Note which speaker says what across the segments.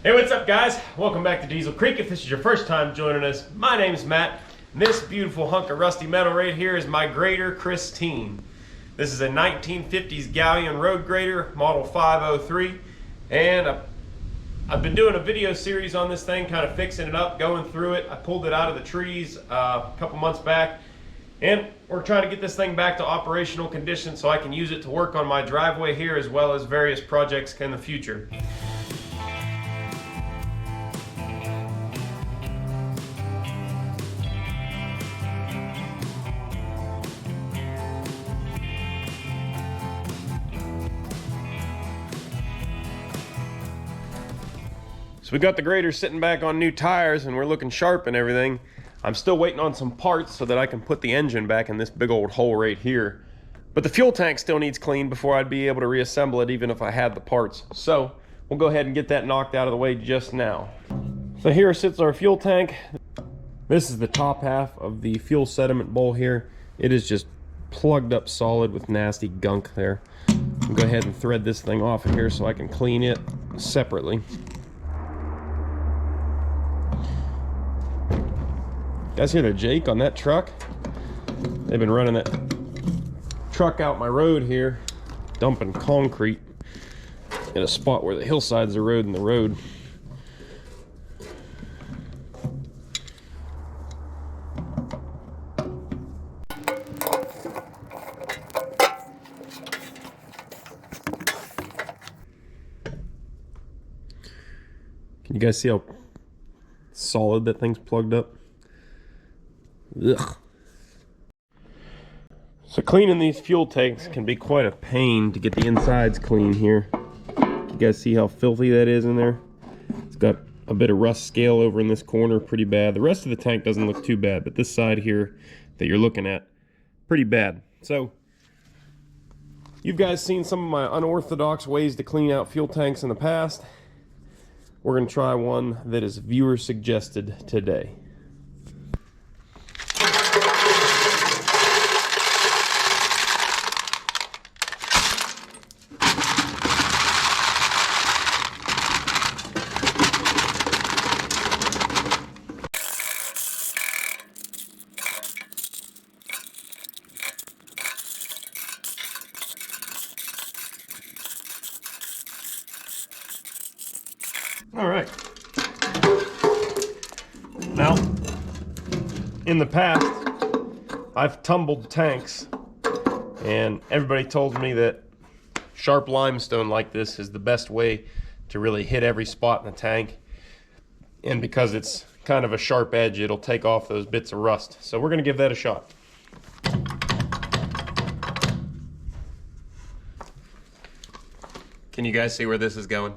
Speaker 1: Hey, what's up guys? Welcome back to Diesel Creek. If this is your first time joining us, my name's Matt. And this beautiful hunk of rusty metal right here is my grader, Christine. This is a 1950s Galion road grader, model 503. And I've been doing a video series on this thing, kind of fixing it up, going through it. I pulled it out of the trees a couple months back. And we're trying to get this thing back to operational condition so I can use it to work on my driveway here as well as various projects in the future. So we got the grader sitting back on new tires and we're looking sharp and everything. I'm still waiting on some parts so that I can put the engine back in this big old hole right here. But the fuel tank still needs cleaned before I'd be able to reassemble it even if I had the parts. So we'll go ahead and get that knocked out of the way just now. So here sits our fuel tank. This is the top half of the fuel sediment bowl here. It is just plugged up solid with nasty gunk there. I'll go ahead and thread this thing off of here so I can clean it separately. Guys hear the Jake on that truck? They've been running that truck out my road here, dumping concrete in a spot where the hillsides are road and the road. Can you guys see how solid that thing's plugged up? Ugh. So cleaning these fuel tanks can be quite a pain to get the insides clean here. You guys see how filthy that is in there? It's got a bit of rust scale over in this corner, pretty bad. The rest of the tank doesn't look too bad, but this side here that you're looking at, pretty bad. So you've guys seen some of my unorthodox ways to clean out fuel tanks in the past. We're going to try one that is viewer suggested today. All right. Now, in the past, I've tumbled tanks, and everybody told me that sharp limestone like this is the best way to really hit every spot in the tank. And because it's kind of a sharp edge, it'll take off those bits of rust. So we're going to give that a shot. Can you guys see where this is going?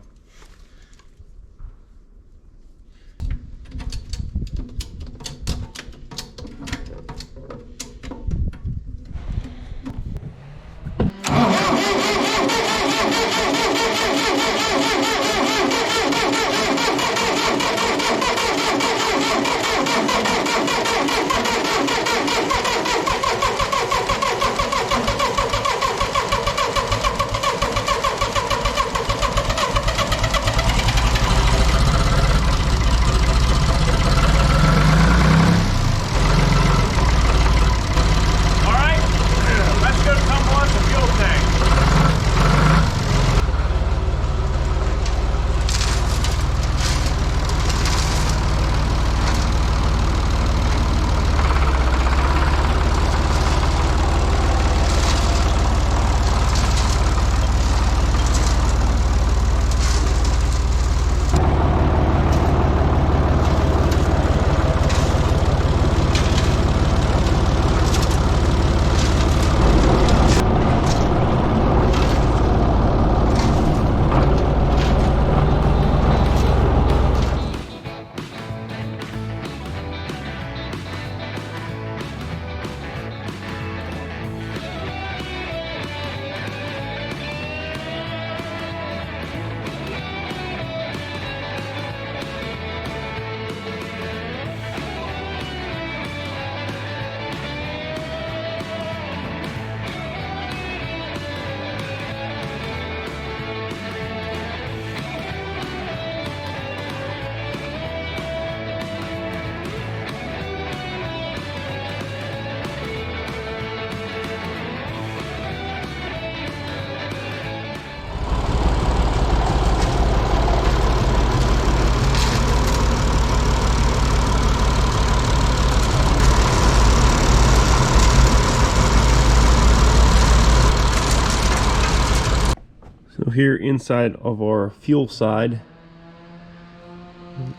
Speaker 1: here inside of our fuel side,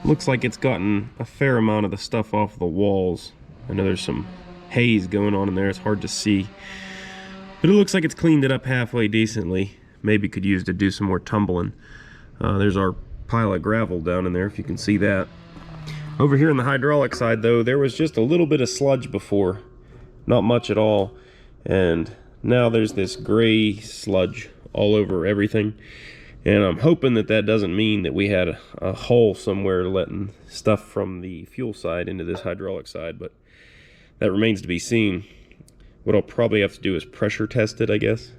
Speaker 1: looks like it's gotten a fair amount of the stuff off the walls. I know there's some haze going on in there, it's hard to see. But it looks like it's cleaned it up halfway decently. Maybe could use to do some more tumbling. There's our pile of gravel down in there, if you can see that. Over here on the hydraulic side though, there was just a little bit of sludge before. Not much at all. And now there's this gray sludge all over everything. And I'm hoping that that doesn't mean that we had a hole somewhere letting stuff from the fuel side into this hydraulic side, but that remains to be seen. What I'll probably have to do is pressure test it, I guess.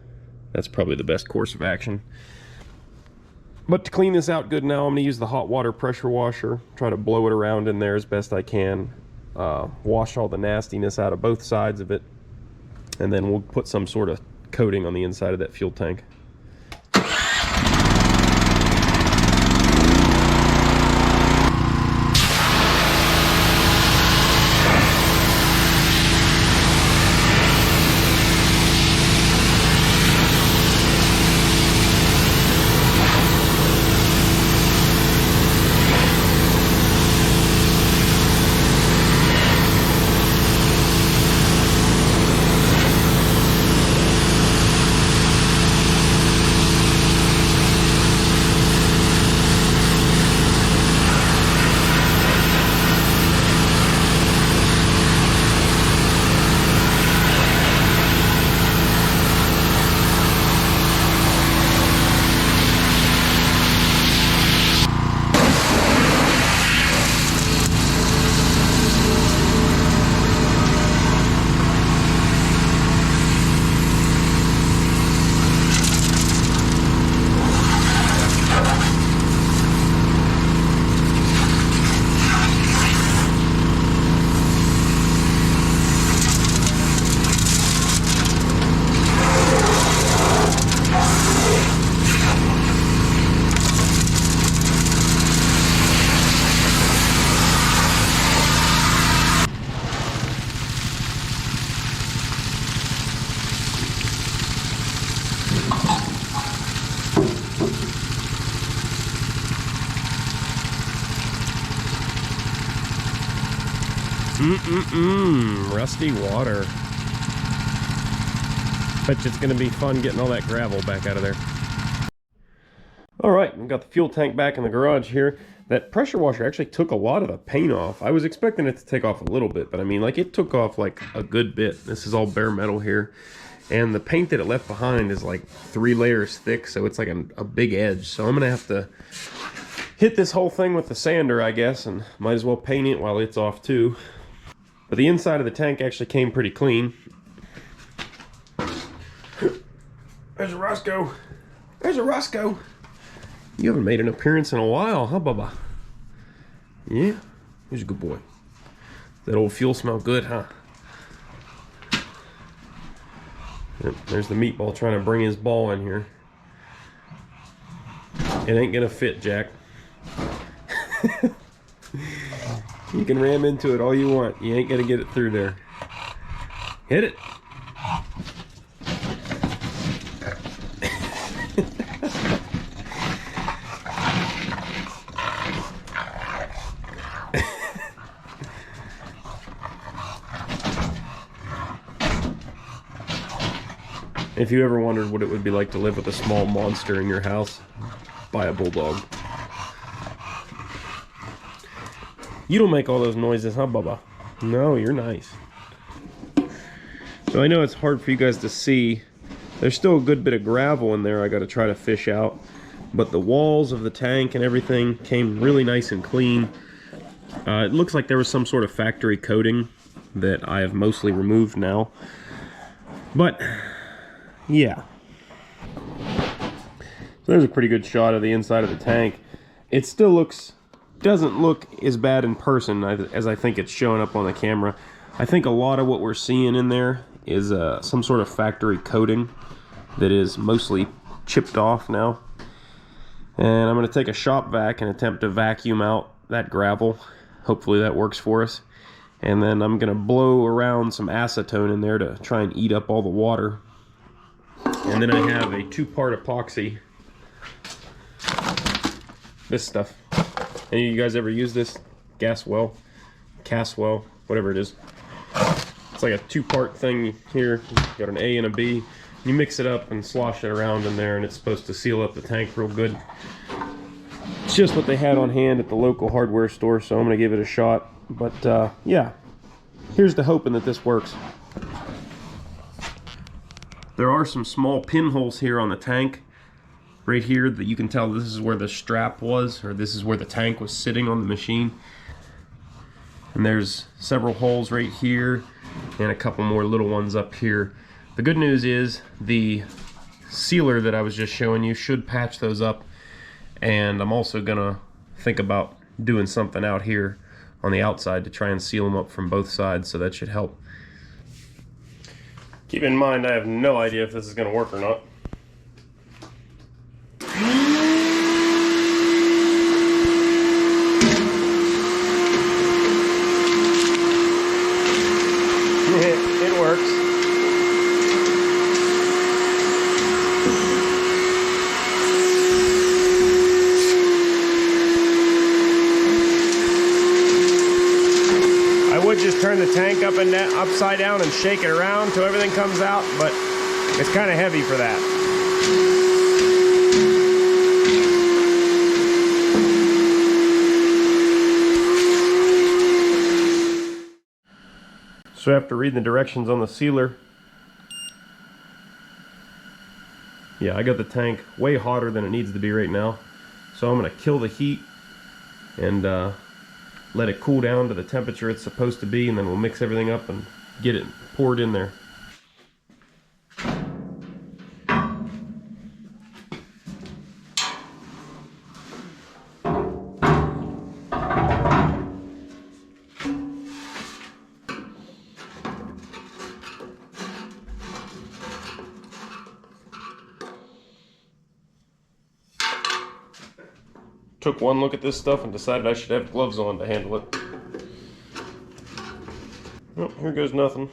Speaker 1: That's probably the best course of action. But to clean this out good now, I'm going to use the hot water pressure washer. Try to blow it around in there as best I can. Wash all the nastiness out of both sides of it. And then we'll put some sort of coating on the inside of that fuel tank. Rusty water. Bet you it's gonna be fun getting all that gravel back out of there. Alright, we've got the fuel tank back in the garage here. That pressure washer actually took a lot of the paint off. I was expecting it to take off a little bit, but I mean, like, it took off like a good bit. This is all bare metal here. And the paint that it left behind is like 3 layers thick, so it's like a big edge. So I'm gonna have to hit this whole thing with the sander, I guess, and might as well paint it while it's off too. But the inside of the tank actually came pretty clean. There's a Roscoe. There's a Roscoe. You haven't made an appearance in a while, huh, Bubba? Yeah? He's a good boy. That old fuel smell good, huh? Yep, there's the meatball trying to bring his ball in here. It ain't gonna fit, Jack. You can ram into it all you want. You ain't gonna get it through there. Hit it. If you ever wondered what it would be like to live with a small monster in your house, buy a bulldog. You don't make all those noises, huh, Bubba? No, you're nice. So I know it's hard for you guys to see. There's still a good bit of gravel in there I got to try to fish out. But the walls of the tank and everything came really nice and clean. It looks like there was some sort of factory coating that I have mostly removed now. But yeah. So there's a pretty good shot of the inside of the tank. It still doesn't look as bad in person as I think it's showing up on the camera. I think a lot of what we're seeing in there is some sort of factory coating that is mostly chipped off now. And I'm going to take a shop vac and attempt to vacuum out that gravel. Hopefully that works for us. And then I'm going to blow around some acetone in there to try and eat up all the water. And then I have a 2-part epoxy This stuff. Any of you guys ever use this? Gas well, cast well, whatever it is. It's like a two-part thing here. You got an A and a B. You mix it up and slosh it around in there, and it's supposed to seal up the tank real good. It's just what they had on hand at the local hardware store, so I'm gonna give it a shot. But yeah, here's to hoping that this works. There are some small pinholes here on the tank, right here, that you can tell this is where the strap was, or this is where the tank was sitting on the machine. And there's several holes right here, and a couple more little ones up here. The good news is the sealer that I was just showing you should patch those up, and I'm also gonna think about doing something out here on the outside to try and seal them up from both sides, so that should help. Keep in mind, I have no idea if this is gonna work or not. It works. I would just turn the tank up and upside down and shake it around till everything comes out, but it's kind of heavy for that. So after reading the directions on the sealer, yeah, I got the tank way hotter than it needs to be right now. So I'm gonna kill the heat and let it cool down to the temperature it's supposed to be, and then we'll mix everything up and get it poured in there. Took one look at this stuff and decided I should have gloves on to handle it. Oh, here goes nothing.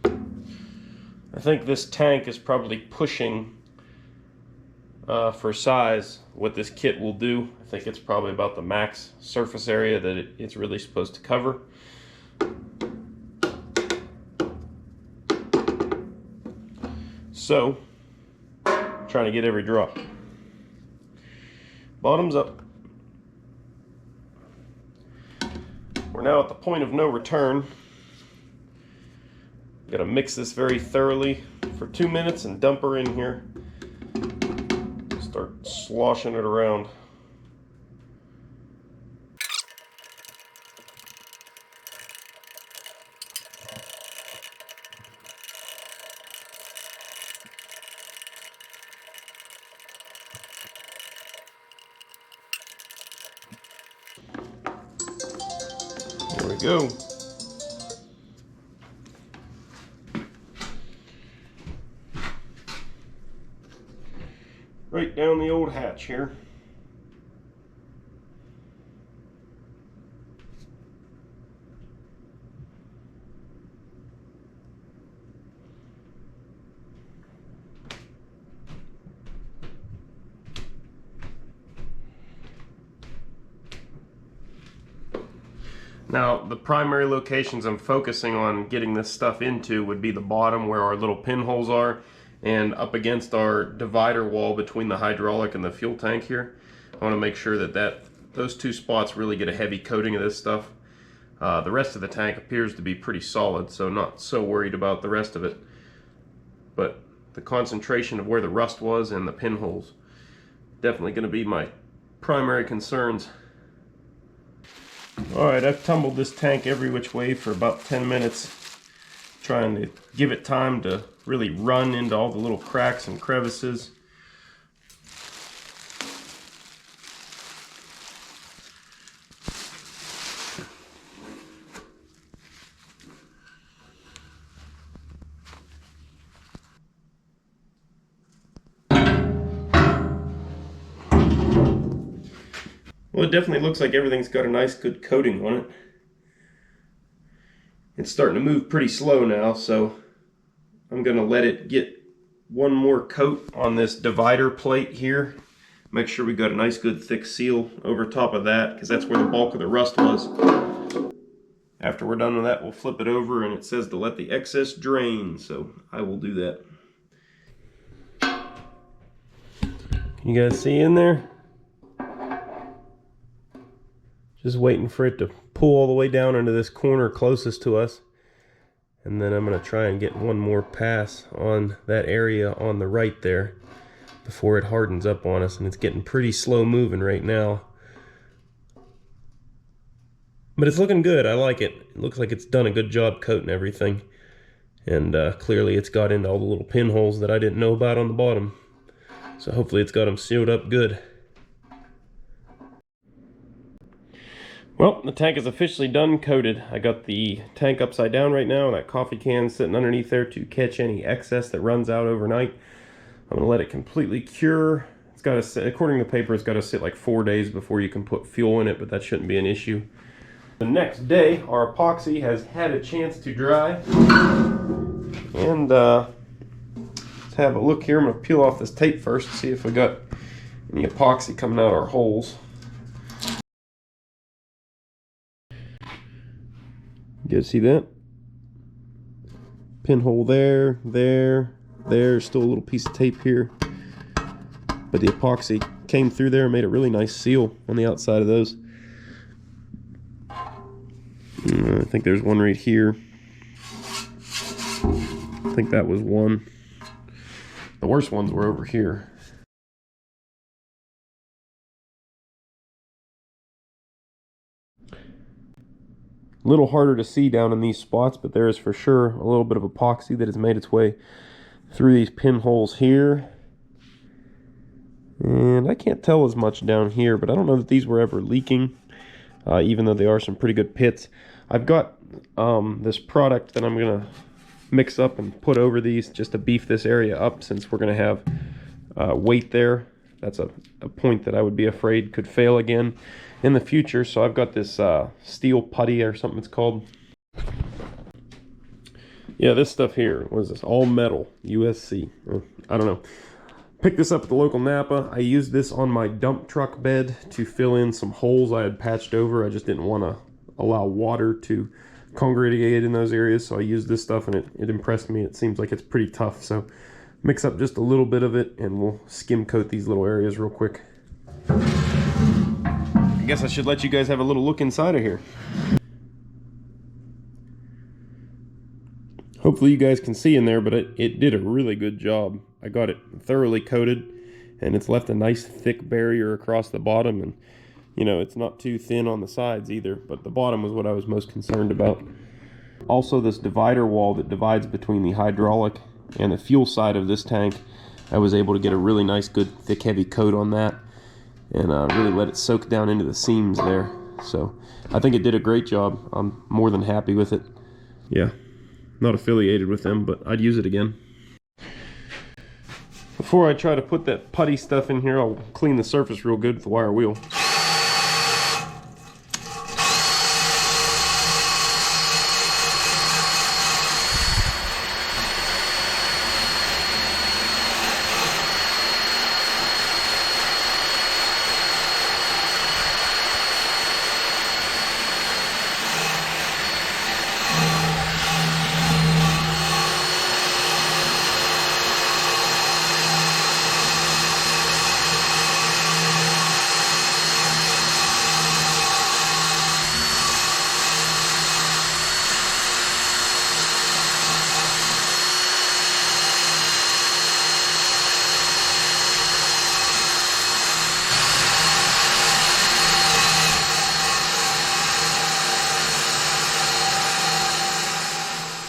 Speaker 1: I think this tank is probably pushing for size what this kit will do. I think it's probably about the max surface area that it's really supposed to cover. So, trying to get every drop. Bottoms up. We're now at the point of no return. Gotta mix this very thoroughly for 2 minutes and dump her in here. Start sloshing it around. There we go. Right down the old hatch here. Now, the primary locations I'm focusing on getting this stuff into would be the bottom where our little pinholes are, and up against our divider wall between the hydraulic and the fuel tank here. I want to make sure that those two spots really get a heavy coating of this stuff. The rest of the tank appears to be pretty solid, so not so worried about the rest of it. But the concentration of where the rust was and the pinholes, definitely going to be my primary concerns. Alright, I've tumbled this tank every which way for about 10 minutes, trying to give it time to really run into all the little cracks and crevices. Well, it definitely looks like everything's got a nice good coating on it. It's starting to move pretty slow now, so I'm gonna let it get one more coat on this divider plate here. Make sure we got a nice good thick seal over top of that, because that's where the bulk of the rust was. After we're done with that, we'll flip it over, and it says to let the excess drain, so I will do that. Can you guys see in there? Just waiting for it to pull all the way down into this corner closest to us. And then I'm going to try and get one more pass on that area on the right there before it hardens up on us. And it's getting pretty slow moving right now. But it's looking good. I like it. It looks like it's done a good job coating everything. And clearly it's got into all the little pinholes that I didn't know about on the bottom. So hopefully it's got them sealed up good. Well, the tank is officially done coated. I got the tank upside down right now, and that coffee can sitting underneath there to catch any excess that runs out overnight. I'm going to let it completely cure. It's got to sit, according to the paper, it's got to sit like 4 days before you can put fuel in it, but that shouldn't be an issue. The next day, our epoxy has had a chance to dry. And let's have a look here. I'm going to peel off this tape first to see if we got any epoxy coming out our holes. You guys see that? Pinhole there, there's still a little piece of tape here. But the epoxy came through there and made a really nice seal on the outside of those. I think there's one right here. I think that was one. The worst ones were over here. A little harder to see down in these spots, but there is for sure a little bit of epoxy that has made its way through these pinholes here. And I can't tell as much down here, but I don't know that these were ever leaking, even though they are some pretty good pits. I've got this product that I'm going to mix up and put over these just to beef this area up, since we're going to have weight there. That's a point that I would be afraid could fail again in the future. So I've got this steel putty or something it's called. Yeah, this stuff here was this all metal USC. I don't know. Picked this up at the local Napa. I used this on my dump truck bed to fill in some holes I had patched over. I just didn't want to allow water to congregate in those areas, so I used this stuff, and it impressed me. It seems like it's pretty tough, so mix up just a little bit of it and we'll skim coat these little areas real quick. I guess I should let you guys have a little look inside of here. Hopefully you guys can see in there, but it did a really good job. I got it thoroughly coated, and it's left a nice thick barrier across the bottom, and you know, it's not too thin on the sides either, but the bottom was what I was most concerned about. Also, this divider wall that divides between the hydraulic and the fuel side of this tank, I was able to get a really nice, good, thick, heavy coat on that, and really let it soak down into the seams there. So I think it did a great job. I'm more than happy with it. Yeah, not affiliated with them, but I'd use it again. Before I try to put that putty stuff in here, I'll clean the surface real good with the wire wheel.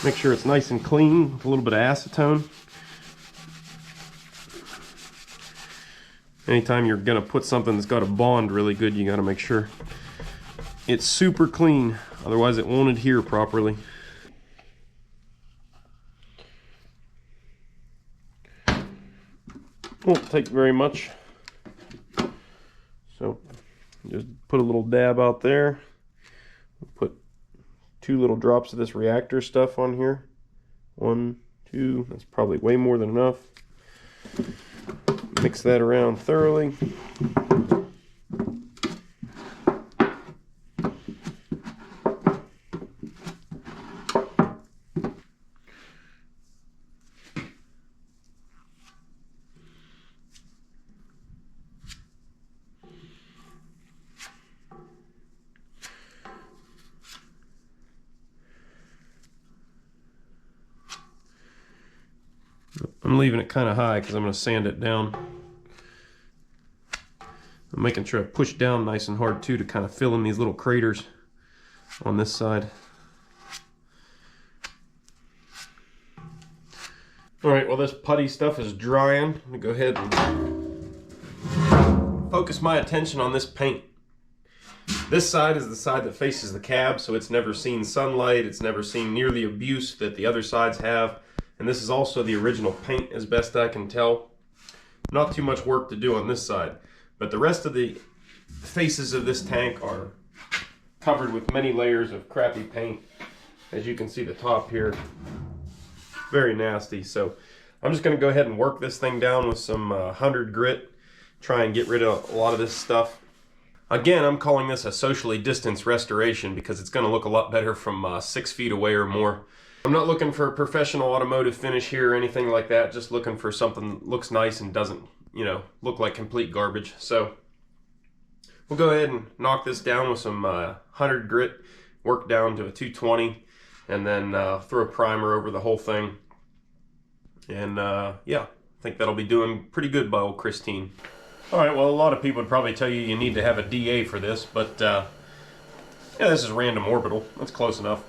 Speaker 1: Make sure it's nice and clean with a little bit of acetone. Anytime you're gonna put something that's got a bond really good, you gotta make sure it's super clean, otherwise it won't adhere properly. Won't take very much, so just put a little dab out there. Put 2 little drops of this reactor stuff on here. 1, 2. That's probably way more than enough. Mix that around thoroughly. I'm leaving it kind of high because I'm going to sand it down. I'm making sure I push down nice and hard too to kind of fill in these little craters on this side. Alright, well this putty stuff is drying. I'm going to go ahead and focus my attention on this paint. This side is the side that faces the cab, so it's never seen sunlight, it's never seen near the abuse that the other sides have. And this is also the original paint as best I can tell. Not too much work to do on this side. But the rest of the faces of this tank are covered with many layers of crappy paint. As you can see, the top here, very nasty. So I'm just going to go ahead and work this thing down with some 100 grit. Try and get rid of a lot of this stuff. Again, I'm calling this a socially distanced restoration because it's going to look a lot better from 6 feet away or more. I'm not looking for a professional automotive finish here or anything like that. Just looking for something that looks nice and doesn't, you know, look like complete garbage. So we'll go ahead and knock this down with some 100 grit, work down to a 220, and then throw a primer over the whole thing. And yeah, I think that'll be doing pretty good by old Christine. All right, well, a lot of people would probably tell you need to have a DA for this, but yeah, this is random orbital. That's close enough.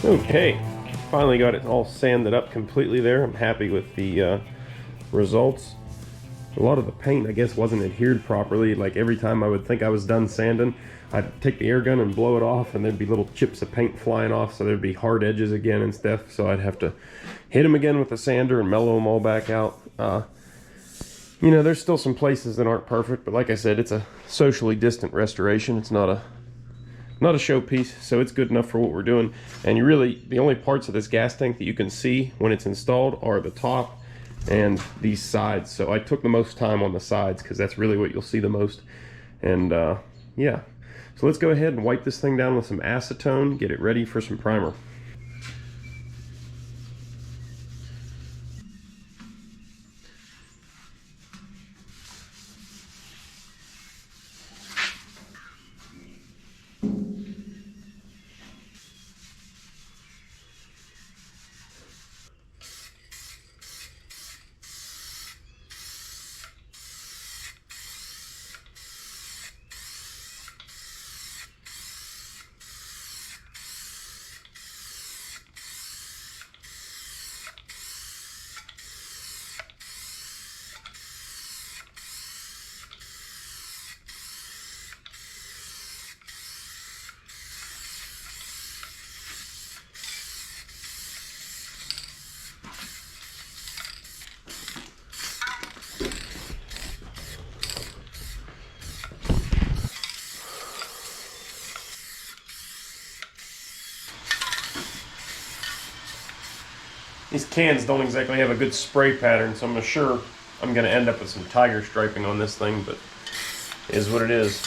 Speaker 1: Okay, finally got it all sanded up completely there. I'm happy with the results. a lot of the paint, I guess, wasn't adhered properly. Like every time I would think I was done sanding, I'd take the air gun and blow it off, and there'd be little chips of paint flying off, so there'd be hard edges again and stuff. So I'd have to hit them again with the sander and mellow them all back out. You know, there's still some places that aren't perfect, but like I said, it's a socially distant restoration. It's not a showpiece, so it's good enough for what we're doing. And you really, the only parts of this gas tank that you can see when it's installed are the top and these sides. So I took the most time on the sides because that's really what you'll see the most. And yeah, so let's go ahead and wipe this thing down with some acetone, get it ready for some primer. These cans don't exactly have a good spray pattern, so I'm sure I'm going to end up with some tiger striping on this thing, but it is what it is.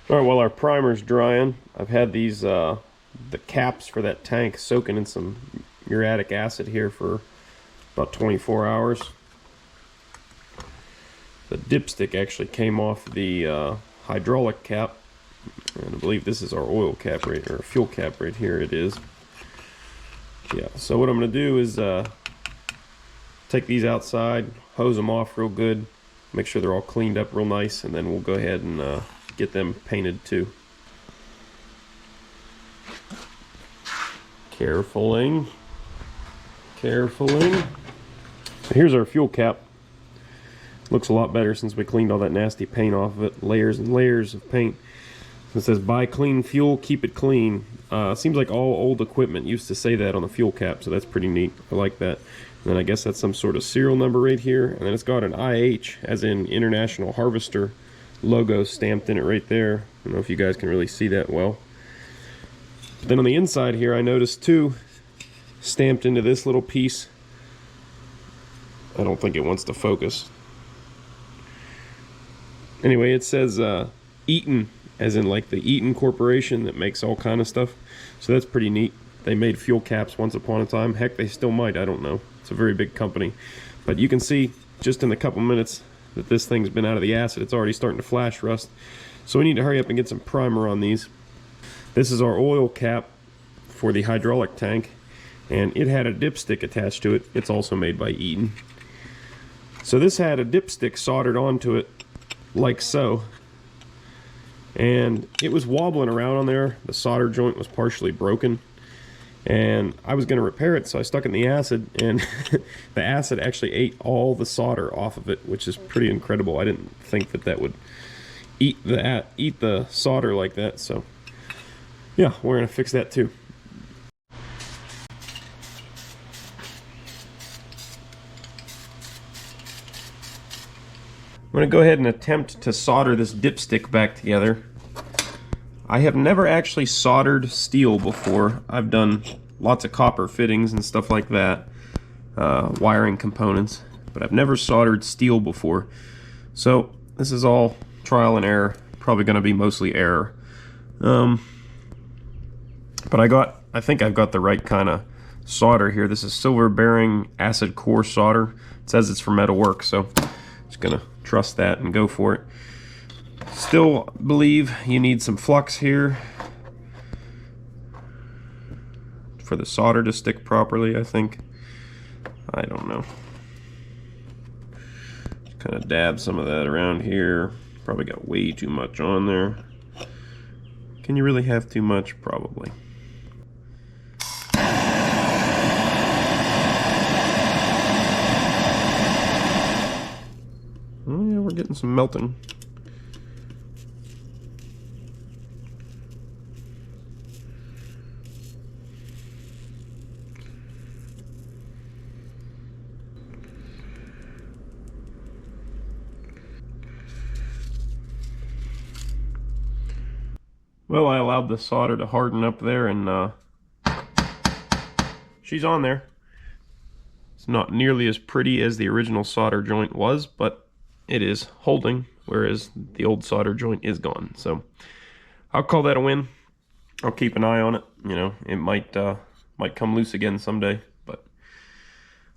Speaker 1: Alright, while our primer's drying, I've had these, the caps for that tank soaking in some muriatic acid here for about 24 hours. The dipstick actually came off the hydraulic cap, and I believe this is our oil cap right, or fuel cap right here. It is. Yeah, so what I'm going to do is take these outside, hose them off real good, make sure they're all cleaned up real nice, and then we'll go ahead and get them painted too. Carefully. So here's our fuel cap. Looks a lot better since we cleaned all that nasty paint off of it. Layers and layers of paint. It says buy clean fuel, keep it clean. Seems like all old equipment used to say that on the fuel cap, so that's pretty neat. I like that. And then I guess that's some sort of serial number right here, and then it's got an IH, as in International Harvester logo stamped in it right there. I don't know if you guys can really see that well. But then on the inside here, I noticed too, stamped into this little piece. I don't think it wants to focus. Anyway, it says Eaton, as in like the Eaton Corporation that makes all kind of stuff. So that's pretty neat. They made fuel caps once upon a time. Heck, they still might, I don't know. It's a very big company. But you can see just in a couple minutes that this thing's been out of the acid. It's already starting to flash rust. So we need to hurry up and get some primer on these. This is our oil cap for the hydraulic tank, and it had a dipstick attached to it. It's also made by Eaton. So this had a dipstick soldered onto it like so, and it was wobbling around on there. The solder joint was partially broken, and I was going to repair it, so I stuck it in the acid, and the acid actually ate all the solder off of it, which is pretty incredible. I didn't think that that would eat the solder like that. So yeah, we're going to fix that too. I'm going to go ahead and attempt to solder this dipstick back together. I have never actually soldered steel before. I've done lots of copper fittings and stuff like that, wiring components, but I've never soldered steel before. So this is all trial and error, probably going to be mostly error. But I think I've got the right kind of solder here. This is silver bearing acid core solder. It says it's for metalwork, so just going to trust that and go for it. Still believe you need some flux here for the solder to stick properly, I think. I don't know. Just kind of dab some of that around here. Probably got way too much on there. Can you really have too much? Probably. Oh yeah, we're getting some melting. Well, I allowed the solder to harden up there, and she's on there. It's not nearly as pretty as the original solder joint was, but it is holding, whereas the old solder joint is gone. So I'll call that a win. I'll keep an eye on it. You know, it might come loose again someday, but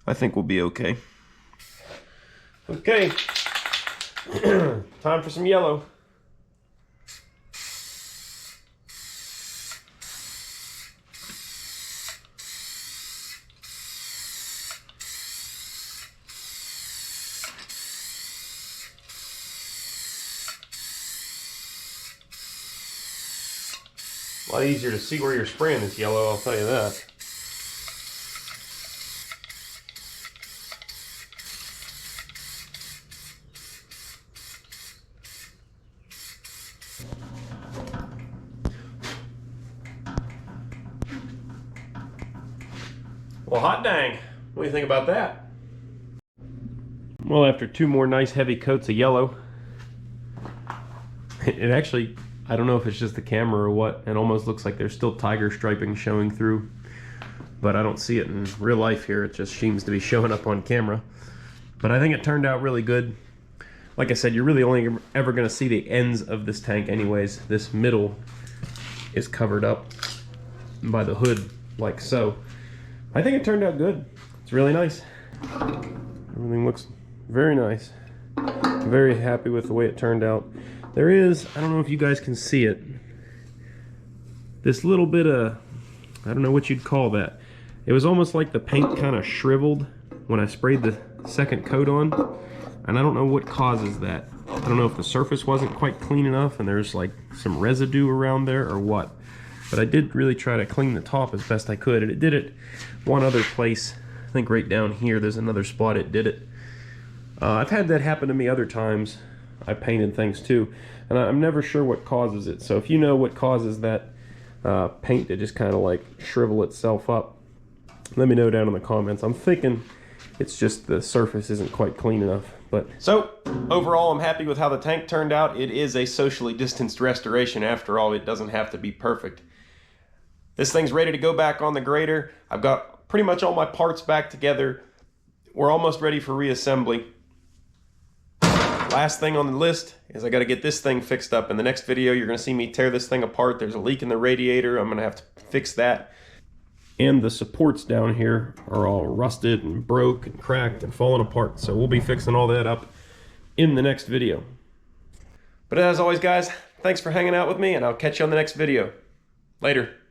Speaker 1: I think we'll be okay. Okay, time for some yellow. A lot easier to see where you're spraying this yellow, I'll tell you that. Well, hot dang. What do you think about that? Well, after two more nice heavy coats of yellow, it actually, I don't know if it's just the camera or what, it almost looks like there's still tiger striping showing through, but I don't see it in real life here. It just seems to be showing up on camera. But I think it turned out really good. Like I said, you're really only ever going to see the ends of this tank anyways. This middle is covered up by the hood like so. I think it turned out good. It's really nice. Everything looks very nice. I'm very happy with the way it turned out. There is, I don't know if you guys can see it, this little bit of, I don't know what you'd call that. It was almost like the paint kind of shriveled when I sprayed the second coat on, and I don't know what causes that. I don't know if the surface wasn't quite clean enough and there's like some residue around there or what. But I did really try to clean the top as best I could, and it did it one other place. I think right down here there's another spot it did it. I've had that happen to me other times. I painted things too, and I'm never sure what causes it. So if you know what causes that paint to just kind of like shrivel itself up, let me know down in the comments. I'm thinking it's just the surface isn't quite clean enough. But so overall, I'm happy with how the tank turned out. It is a socially distanced restoration after all. It doesn't have to be perfect. This thing's ready to go back on the grader. I've got pretty much all my parts back together. We're almost ready for reassembly. Last thing on the list is I got to get this thing fixed up. In the next video, you're going to see me tear this thing apart. There's a leak in the radiator. I'm going to have to fix that. And the supports down here are all rusted and broke and cracked and falling apart. So we'll be fixing all that up in the next video. But as always, guys, thanks for hanging out with me, and I'll catch you on the next video. Later.